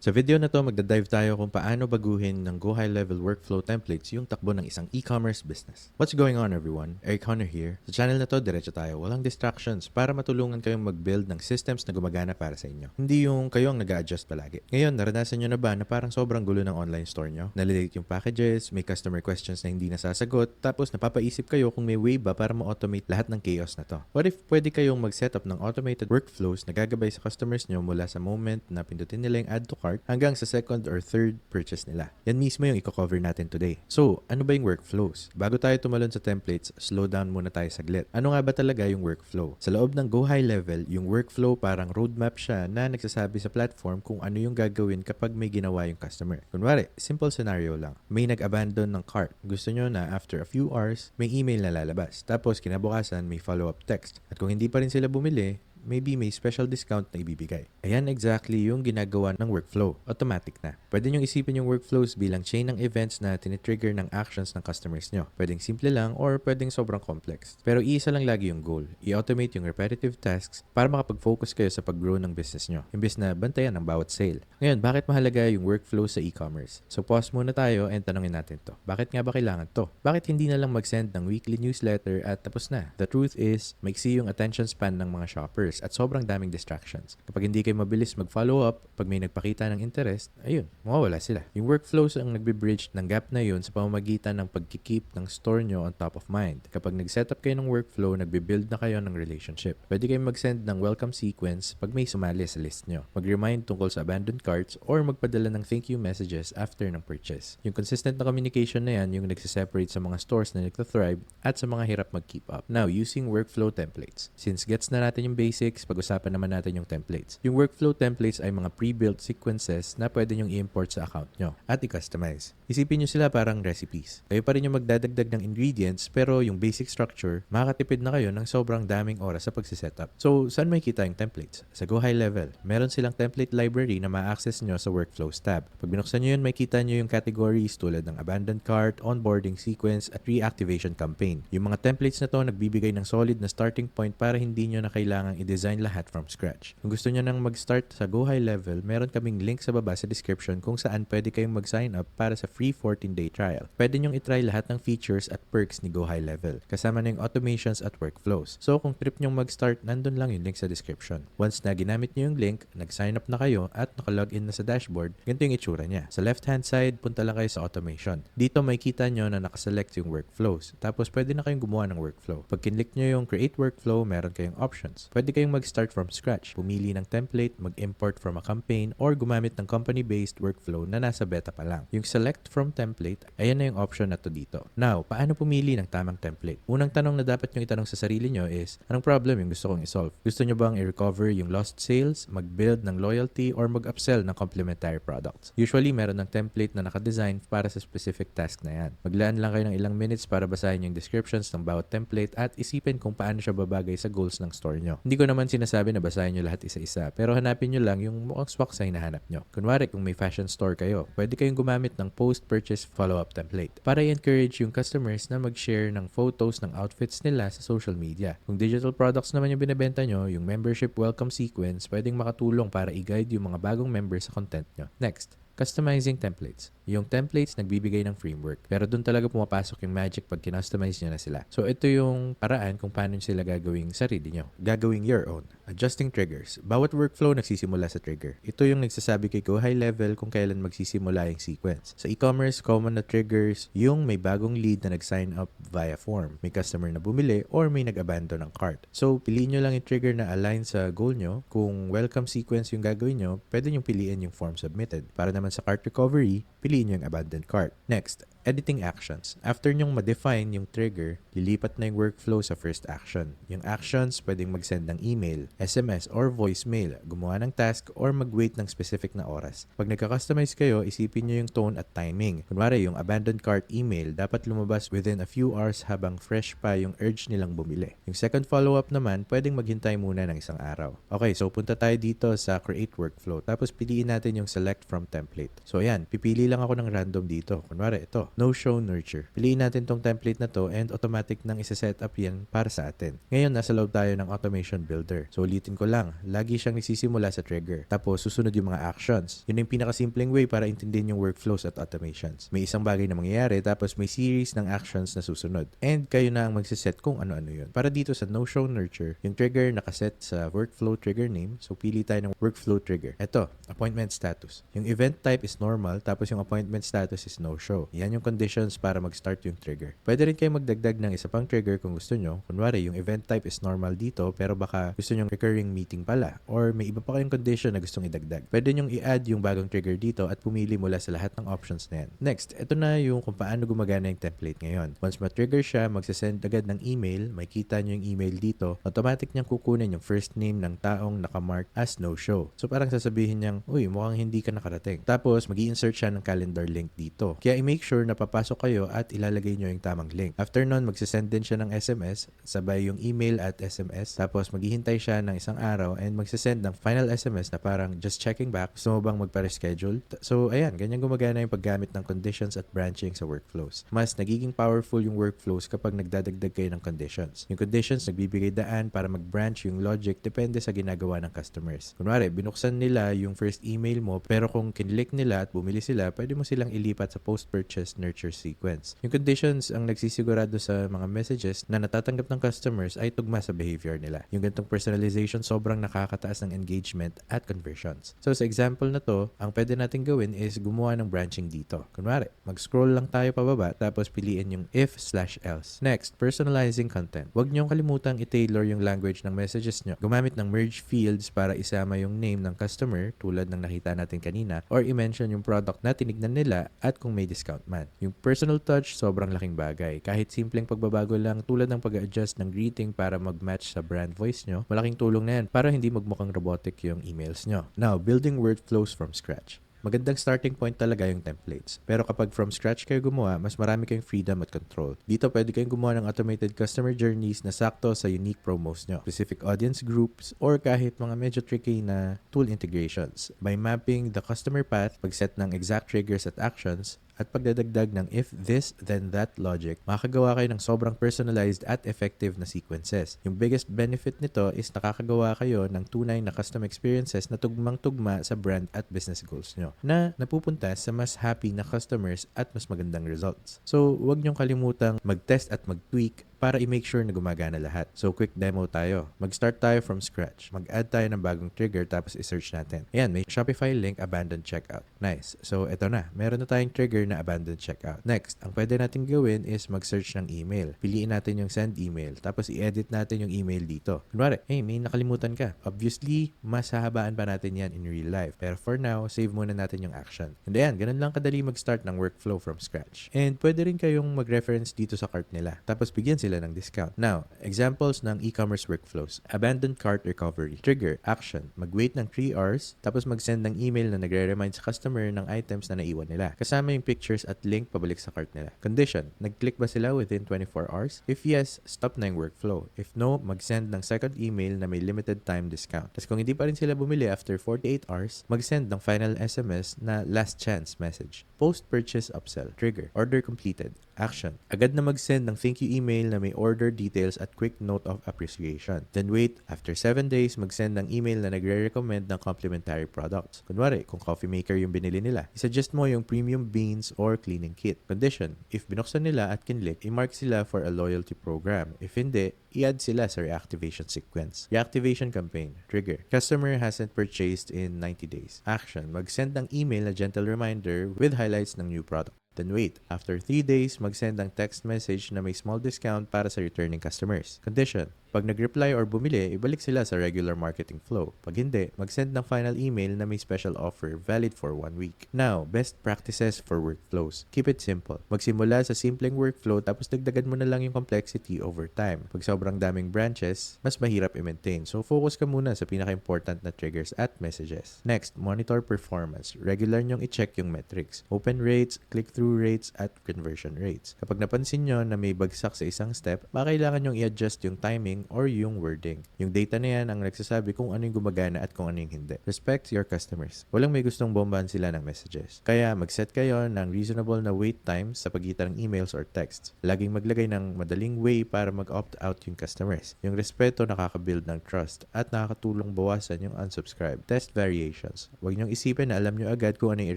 Sa video na to, magdadive tayo kung paano baguhin ng Go High Level Workflow Templates yung takbo ng isang e-commerce business. What's going on everyone? Eric Honor here. Sa channel na to, diretso tayo. Walang distractions para matulungan kayong mag-build ng systems na gumagana para sa inyo. Hindi yung kayo ang nag-a-adjust palagi. Ngayon, naranasan nyo na ba na parang sobrang gulo ng online store nyo? Nalilate yung packages, may customer questions na hindi nasasagot, tapos napapaisip kayo kung may way ba para ma-automate lahat ng chaos na to. What if pwede kayong mag-setup ng automated workflows na gagabay sa customers nyo mula sa moment na pindutin nila yung add to cart hanggang sa second or third purchase nila. Yan mismo yung i-cover natin today. So, ano ba yung workflows? Bago tayo tumalon sa templates, slow down muna tayo saglit. Ano nga ba talaga yung workflow? Sa loob ng Go High Level, yung workflow parang roadmap siya na nagsasabi sa platform kung ano yung gagawin kapag may ginawa yung customer. Kunwari, simple scenario lang. May nag-abandon ng cart. Gusto nyo na after a few hours, may email na lalabas. Tapos kinabukasan, may follow-up text. At kung hindi pa rin sila bumili, maybe may special discount na ibibigay. Ayan exactly yung ginagawa ng workflow. Automatic na. Pwede nyo isipin yung workflows bilang chain ng events na tinitrigger ng actions ng customers nyo. Pwedeng simple lang or pwedeng sobrang complex. Pero iisa lang lagi yung goal. I-automate yung repetitive tasks para makapag-focus kayo sa pag-grow ng business nyo. Imbes na bantayan ang bawat sale. Ngayon, bakit mahalaga yung workflow sa e-commerce? So pause muna tayo and tanongin natin to. Bakit nga ba kailangan to? Bakit hindi na lang mag-send ng weekly newsletter at tapos na? The truth is, maiksi yung attention span ng mga shoppers at sobrang daming distractions. Kapag hindi kayo mabilis mag-follow up, pag may nagpakita ng interest, ayun, mawawala sila. Yung workflows ang nagbe-bridge ng gap na yun sa pamamagitan ng pagkikeep ng store nyo on top of mind. Kapag nag-setup kayo ng workflow, nagbe-build na kayo ng relationship. Pwede kayong mag-send ng welcome sequence pag may sumali sa list nyo. Mag-remind tungkol sa abandoned carts or magpadala ng thank you messages after ng purchase. Yung consistent na communication na yan yung nagsiseparate sa mga stores na nagtathrive at sa mga hirap mag-keep up. Now, using workflow templates. Since gets na natin yung basics, pag-usapan naman natin yung templates. Yung workflow templates ay mga pre-built sequences na pwede nyong i-import sa account nyo at i-customize. Isipin nyo sila parang recipes. Kayo pa rin yung magdadagdag ng ingredients pero yung basic structure, makakatipid na kayo ng sobrang daming oras sa pagsisetup. So, saan may kita yung templates? Sa Go High Level, meron silang template library na ma-access nyo sa Workflows tab. Pag binuksan nyo yun, may kita nyo yung categories tulad ng abandoned cart, onboarding sequence, at reactivation campaign. Yung mga templates na to nagbibigay ng solid na starting point para hindi nyo na kailangang i-design lahat from scratch. Kung gusto nyo nang mag-start sa Go High Level, meron kaming link sa baba sa description kung saan pwede kayong mag-sign up para sa free 14-day trial. Pwede nyong itry lahat ng features at perks ni Go High Level, kasama na yung automations at workflows. So kung trip nyong mag-start, nandun lang yung link sa description. Once na ginamit nyo yung link, nag-sign up na kayo at nakalogin na sa dashboard, ganito yung itsura niya. Sa left-hand side, punta lang kayo sa automation. Dito may kita nyo na nakaselect yung workflows. Tapos pwede na kayong gumawa ng workflow. Pag kinlik nyo yung create workflow, meron kayong options. Pwede kayong mag-start from scratch, pumili ng template, mag-import from a campaign, or gumamit ng company-based workflow na nasa beta pa lang. Yung select from template, ayan na yung option na to dito. Now, paano pumili ng tamang template? Unang tanong na dapat nyo itanong sa sarili nyo is, anong problem yung gusto kong isolve? Gusto nyo bang i-recover yung lost sales, mag-build ng loyalty, or mag-upsell ng complementary products? Usually, meron ng template na nakadesign para sa specific task na yan. Maglaan lang kayo ng ilang minutes para basahin yung descriptions ng bawat template at isipin kung paano siya babagay sa goals ng store nyo. Hindi ko naman sinasabi na basahin nyo lahat isa-isa, pero hanapin nyo lang yung mukhang swak sa hinahanap nyo. Kunwari, kung may fashion store kayo, pwede kayong gumamit ng post-purchase follow-up template para i-encourage yung customers na mag-share ng photos ng outfits nila sa social media. Kung digital products naman yung binibenta nyo, yung membership welcome sequence pwedeng makatulong para i-guide yung mga bagong members sa content nyo. Next, customizing templates. Yung templates nagbibigay ng framework. Pero doon talaga pumapasok yung magic pag kinustomize nyo na sila. So ito yung paraan kung paano sila gagawing sarili nyo. Gagawing your own. Adjusting triggers. Bawat workflow nagsisimula sa trigger. Ito yung nagsasabi kay Go High Level kung kailan magsisimula yung sequence. Sa e-commerce, common na triggers yung may bagong lead na nag-sign up via form, may customer na bumili, or may nag-abandon ng cart. So piliin nyo lang yung trigger na align sa goal nyo. Kung welcome sequence yung gagawin nyo, pwede nyo piliin yung form submitted. Para naman sa cart recovery, piliin nyo yung abandoned cart. Next, editing actions. After nyong ma-define yung trigger, lilipat na yung workflow sa first action. Yung actions, pwedeng mag-send ng email, SMS, or voicemail, gumawa ng task, or mag-wait ng specific na oras. Pag nagka-customize kayo, isipin nyo yung tone at timing. Kunwari, yung abandoned cart email, dapat lumabas within a few hours habang fresh pa yung urge nilang bumili. Yung second follow-up naman, pwedeng maghintay muna ng isang araw. Okay, so punta tayo dito sa create workflow. Tapos piliin natin yung select from template. So ayan, pipili lang ako ng random dito. Kunwari, ito. no-show nurture. Piliin natin tong template na to and automatic nang isa-set up yan para sa atin. Ngayon, nasa loob tayo ng automation builder. So, ulitin ko lang, lagi siyang nagsisimula sa trigger. Tapos, susunod yung mga actions. Yun yung pinakasimpleng way para intindihin yung workflows at automations. May isang bagay na mangyayari, tapos may series ng actions na susunod. And kayo na ang magsiset kung ano-ano yun. Para dito sa no-show nurture, yung trigger nakaset sa workflow trigger name. So, pili tayo ng workflow trigger. Ito, appointment status. Yung event type is normal, tapos yung appointment status is no-show. Yan yung conditions para mag-start yung trigger. Pwede rin kayo magdagdag ng isa pang trigger kung gusto nyo. Kunwari, yung event type is normal dito, pero baka gusto nyo recurring meeting pala. Or may iba pa kayong condition na gustong idagdag. Pwede nyo i-add yung bagong trigger dito at pumili mula sa lahat ng options na yan. Next, ito na yung kung paano gumagana yung template ngayon. Once ma-trigger siya, magsasend agad ng email, makikita nyo yung email dito, automatic niyang kukunin yung first name ng taong nakamark as no-show. So parang sasabihin niyang, uy, mukhang hindi ka nakarating. Tapos, mag-i-insert siya ng calendar link dito. Kaya i-make sure na papasok kayo at ilalagay nyo yung tamang link. After nun, magsasend din siya ng SMS, sabay yung email at SMS. Tapos, maghihintay siya ng isang araw and magsasend ng final SMS na parang just checking back. Gusto mo bang magpa-reschedule? So, ayan, ganyan gumagana yung paggamit ng conditions at branching sa workflows. Mas nagiging powerful yung workflows kapag nagdadagdag kayo ng conditions. Yung conditions, nagbibigay daan para mag-branch yung logic depende sa ginagawa ng customers. Kunwari, binuksan nila yung first email mo, pero kung kinlik nila at bumili sila, pwede mo silang ilipat sa post-purchase nurture sequence. Yung conditions ang nagsisigurado sa mga messages na natatanggap ng customers ay tugma sa behavior nila. Yung ganitong personalization sobrang nakakataas ng engagement at conversions. So sa example na to, ang pwede natin gawin is gumawa ng branching dito. Kunwari, mag-scroll lang tayo pababa tapos piliin yung if/else. Next, personalizing content. Huwag niyong kalimutang i-tailor yung language ng messages nyo. Gumamit ng merge fields para isama yung name ng customer tulad ng nakita natin kanina or i-mention yung product na tinignan nila at kung may discount man. Yung personal touch, sobrang laking bagay. Kahit simpleng pagbabago lang tulad ng pag-adjust ng greeting para mag-match sa brand voice nyo, malaking tulong na yan para hindi magmukhang robotic yung emails nyo. Now, building workflows from scratch. Magandang starting point talaga yung templates. Pero kapag from scratch kayo gumawa, mas marami kayong freedom at control. Dito pwede kayong gumawa ng automated customer journeys na sakto sa unique promos nyo, specific audience groups, or kahit mga medyo tricky na tool integrations. By mapping the customer path, pag-set ng exact triggers at actions, at pagdadagdag ng if this, then that logic, makakagawa kayo ng sobrang personalized at effective na sequences. Yung biggest benefit nito is nakakagawa kayo ng tunay na custom experiences na tugmang-tugma sa brand at business goals nyo, na napupunta sa mas happy na customers at mas magandang results. So, huwag nyong kalimutang mag-test at mag-tweak para i-make sure na gumagana lahat. So, quick demo tayo. Mag-start tayo from scratch. Mag-add tayo ng bagong trigger tapos i-search natin. Ayan, may Shopify link, abandoned checkout. Nice. So, eto na. Meron na tayong trigger na abandoned checkout. Next, ang pwede natin gawin is mag-search ng email. Piliin natin yung send email. Tapos, i-edit natin yung email dito. Kunwari, hey, may nakalimutan ka. Obviously, mas hahabaan pa natin yan in real life. Pero for now, save muna natin yung action. And ayan, ganun lang kadali mag-start ng workflow from scratch. And pwede rin kayong mag-reference dito sa cart nila. Tapos, bigyan sila ng discount. Now, examples ng e-commerce workflows. Abandoned cart recovery. Trigger, action. Mag-wait ng 3 hours, tapos mag-send ng email na nagre-remind sa customer ng items na naiwan nila. Kasama yung pictures at link pabalik sa cart nila. Condition, nag-click ba sila within 24 hours? If yes, stop na yung workflow. If no, mag-send ng second email na may limited time discount. Tapos kung hindi pa rin sila bumili after 48 hours, mag-send ng final SMS na last chance message. Post-purchase upsell. Trigger, order completed. Action, agad na mag-send ng thank you email na may order details at quick note of appreciation. Then wait, after 7 days, mag-send ng email na nagre-recommend ng complimentary products. Kunwari, kung coffee maker yung binili nila, isuggest mo yung premium beans or cleaning kit. Condition, if binuksan nila at kinlik, i-mark sila for a loyalty program. If hindi, i-add sila sa reactivation sequence. Reactivation campaign. Trigger, customer hasn't purchased in 90 days. Action, mag-send ng email na gentle reminder with highlights ng new product. Then wait, after 3 days, mag-send ng text message na may small discount para sa returning customers. Condition, pag nag-reply or bumili, ibalik sila sa regular marketing flow. Pag hindi, mag-send ng final email na may special offer valid for 1 week. Now, best practices for workflows. Keep it simple. Magsimula sa simpleng workflow tapos dagdagan mo na lang yung complexity over time. Pag sobrang daming branches, mas mahirap i-maintain. So, focus ka muna sa pinaka-important na triggers at messages. Next, monitor performance. Regular nyong i-check yung metrics. Open rates, click-through rates, at conversion rates. Kapag napansin nyo na may bagsak sa isang step, baka kailangan nyong i-adjust yung timing or yung wording. Yung data na yan ang nagsasabi kung ano yung gumagana at kung ano yung hindi. Respect your customers. Walang may gustong bombahan sila ng messages. Kaya mag-set kayo ng reasonable na wait times sa pagitan ng emails or texts. Laging maglagay ng madaling way para mag-opt out yung customers. Yung respeto nakaka-build ng trust at nakakatulong bawasan yung unsubscribe. Test variations. Huwag niyong isipin na alam niyo agad kung ano yung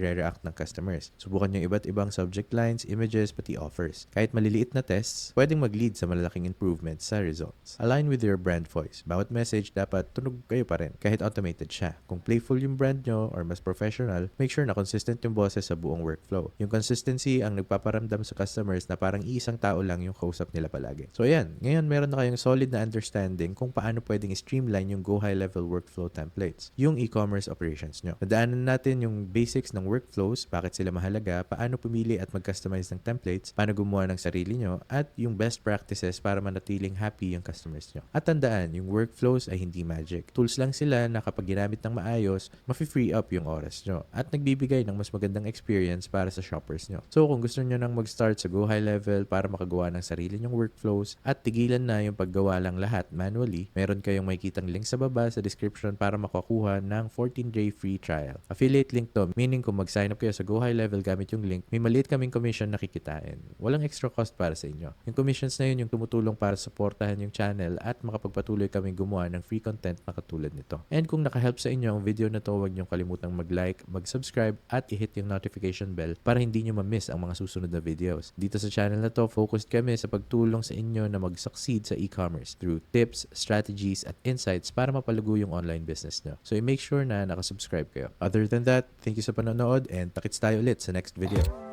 i-react ng customers. Subukan niyo iba't ibang subject lines, images, pati offers. Kahit maliliit na tests, pwedeng mag-lead sa malalaking improvements sa results. Align with your brand voice. Bawat message dapat tunog kayo pa rin, kahit automated siya. Kung playful yung brand nyo or mas professional, make sure na consistent yung boses sa buong workflow. Yung consistency ang nagpaparamdam sa customers na parang iisang tao lang yung kausap nila palagi. So ayan, ngayon meron na kayong solid na understanding kung paano pwedeng streamline yung Go High Level workflow templates, yung e-commerce operations nyo. Nadaanan natin yung basics ng workflows, bakit sila mahalaga, paano pumili at mag-customize ng templates, paano gumawa ng sarili nyo, at yung best practices para manatiling happy yung customers nyo. At tandaan, yung workflows ay hindi magic. Tools lang sila na kapag ginamit ng maayos, mafi-free up yung oras nyo at nagbibigay ng mas magandang experience para sa shoppers nyo. So kung gusto nyo nang mag-start sa Go High Level para makagawa ng sarili nyong workflows at tigilan na yung paggawa lang lahat manually, meron kayong makikitang link sa baba sa description para makakuha ng 14-day free trial. Affiliate link to, meaning kung mag-sign up kayo sa Go High Level gamit yung link, may maliit kaming commission na kikitain. Walang extra cost para sa inyo. Yung commissions na yun yung tumutulong para supportahan yung channel at makapagpatuloy kaming gumawa ng free content na katulad nito. And kung nakahelp sa inyo ang video na to, huwag niyong kalimutang mag-like, mag-subscribe at i-hit yung notification bell para hindi niyo ma-miss ang mga susunod na videos. Dito sa channel na to, focused kami sa pagtulong sa inyo na mag-succeed sa e-commerce through tips, strategies at insights para mapalugo yung online business nyo. So i-make sure na nakasubscribe kayo. Other than that, thank you sa panonood and takits tayo ulit sa next video.